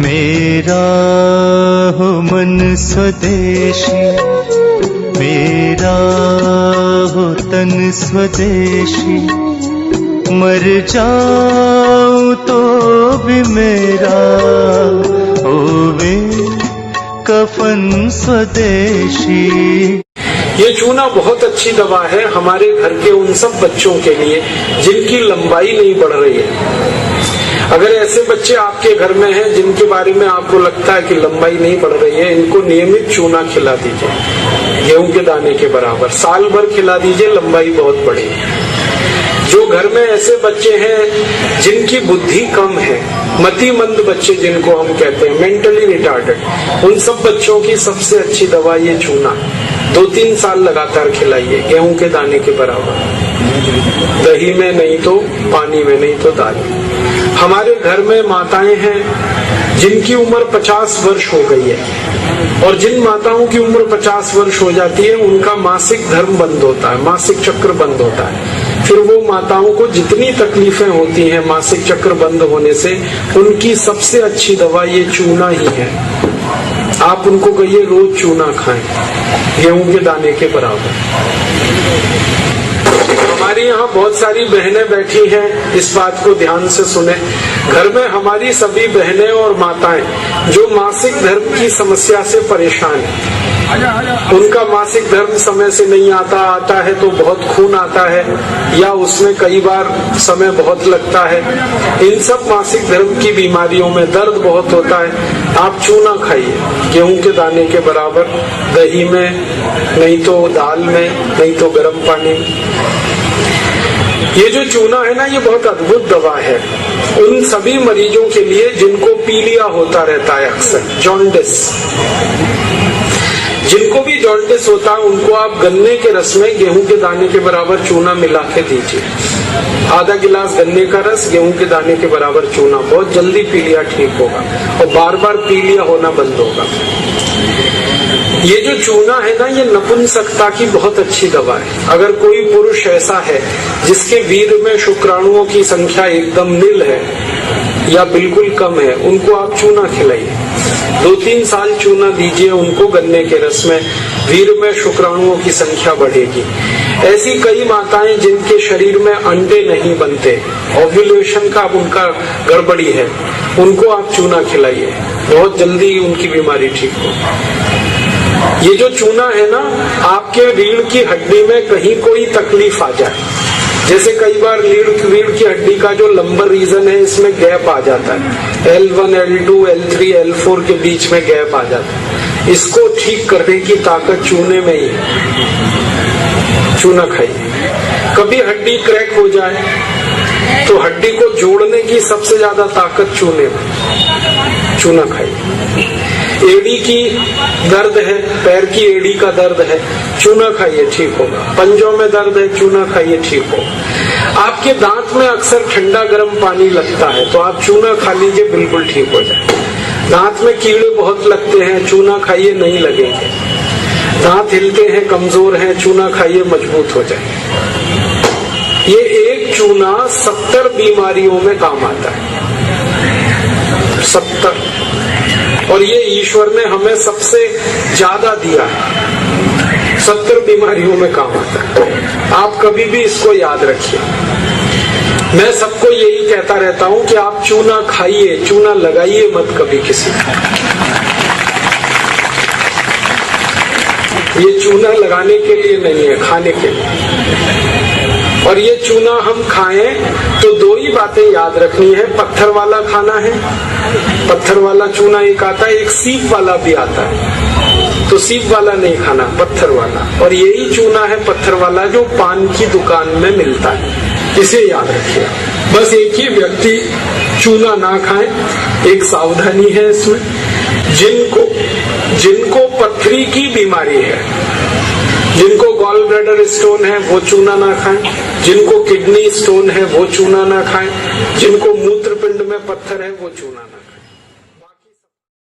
मेरा हो मन स्वदेशी, मेरा हो तन स्वदेशी, मर जाऊं तो भी मेरा होवे कफन स्वदेशी। ये चूना बहुत अच्छी दवा है हमारे घर के उन सब बच्चों के लिए जिनकी लंबाई नहीं बढ़ रही है। अगर ऐसे बच्चे आपके घर में हैं जिनके बारे में आपको लगता है कि लंबाई नहीं बढ़ रही है, इनको नियमित चूना खिला दीजिए, गेहूं के दाने के बराबर, साल भर खिला दीजिए, लंबाई बहुत बढ़ेगी। जो घर में ऐसे बच्चे हैं जिनकी बुद्धि कम है, मतिमंद बच्चे जिनको हम कहते हैं, मेंटली रिटार्डेड, उन सब बच्चों की सबसे अच्छी दवा ये चूना। 2-3 साल लगातार खिलाइए, गेहूं के दाने के बराबर, दही में नहीं तो पानी में, नहीं तो दाल में। हमारे घर में माताएं हैं जिनकी उम्र 50 वर्ष हो गई है, और जिन माताओं की उम्र 50 वर्ष हो जाती है उनका मासिक धर्म बंद होता है, मासिक चक्र बंद होता है। फिर वो माताओं को जितनी तकलीफें होती हैं मासिक चक्र बंद होने से, उनकी सबसे अच्छी दवा ये चूना ही है। आप उनको कहिए रोज चूना खाएं, गेहूं के दाने के बराबर। हमारी यहाँ बहुत सारी बहनें बैठी हैं, इस बात को ध्यान से सुने। घर में हमारी सभी बहनें और माताएं जो मासिक धर्म की समस्या से परेशान हैं, उनका मासिक धर्म समय से नहीं आता है तो बहुत खून आता है, या उसमें कई बार समय बहुत लगता है। इन सब मासिक धर्म की बीमारियों में दर्द बहुत होता है। आप चूना खाइए, गेहूं के दाने के बराबर, दही में, नहीं तो दाल में, नहीं तो गर्म पानी में। ये जो चूना है ना, ये बहुत अद्भुत दवा है उन सभी मरीजों के लिए जिनको पीलिया होता रहता है, अक्सर जॉन्डिस। जिनको भी जॉन्डिस होता है उनको आप गन्ने के रस में गेहूं के दाने के बराबर चूना मिला के दीजिए। आधा गिलास गन्ने का रस, गेहूं के दाने के बराबर चूना, बहुत जल्दी पीलिया ठीक होगा और बार बार पीलिया होना बंद होगा। ये जो चूना है ना, ये नपुंसकता की बहुत अच्छी दवा है। अगर कोई पुरुष ऐसा है जिसके वीर्य में शुक्राणुओं की संख्या एकदम नील है या बिल्कुल कम है, उनको आप चूना खिलाइए। 2-3 साल चूना दीजिए उनको गन्ने के रस में, वीर्य में शुक्राणुओं की संख्या बढ़ेगी। ऐसी कई माताएं जिनके शरीर में अंडे नहीं बनते, ओव्यूलेशन का उनका गड़बड़ी है, उनको आप चूना खिलाइए, बहुत जल्दी उनकी बीमारी ठीक हो। ये जो चूना है ना, आपके रीढ़ की हड्डी में कहीं कोई तकलीफ आ जाए, जैसे कई बार रीढ़ की हड्डी का जो लंबर रीजन है, इसमें गैप आ जाता है, L1, L2, L3, L4 के बीच में गैप आ जाता है, इसको ठीक करने की ताकत चूने में ही है। चूना खाइए। कभी हड्डी क्रैक हो जाए तो हड्डी को जोड़ने की सबसे ज्यादा ताकत चूने में, चूना खाइए। एड़ी की दर्द है, पैर की एड़ी का दर्द है, चूना खाइए, ठीक होगा। पंजों में दर्द है, चूना खाइए, ठीक हो। आपके दांत में अक्सर ठंडा गर्म पानी लगता है तो आप चूना खा लीजिए, बिल्कुल ठीक हो जाए। दांत में कीड़े बहुत लगते हैं, चूना खाइए, नहीं लगेंगे। दांत हिलते हैं, कमजोर हैं, चूना खाइए, मजबूत हो जाए। ये एक चूना 70 बीमारियों में काम आता है, 70। और ये ईश्वर ने हमें सबसे ज्यादा दिया है, 70 बीमारियों में काम आता है। आप कभी भी इसको याद रखिए। मैं सबको यही कहता रहता हूं कि आप चूना खाइए, चूना लगाइए मत कभी किसी को। ये चूना लगाने के लिए नहीं है, खाने के लिए। और ये चूना हम खाएं तो 2 ही बातें याद रखनी है। पत्थर वाला खाना है, पत्थर वाला चूना एक आता है, एक सीप वाला भी आता है, तो सीप वाला नहीं खाना, पत्थर वाला। और यही चूना है पत्थर वाला जो पान की दुकान में मिलता है, इसे याद रखिए। बस एक ही व्यक्ति चूना ना खाए, एक सावधानी है इसमें। जिनको पथरी की बीमारी है, जिनको गॉल ब्लैडर स्टोन है, वो चूना ना खाएं। जिनको किडनी स्टोन है, वो चूना ना खाएं। जिनको मूत्रपिंड में पत्थर है, वो चूना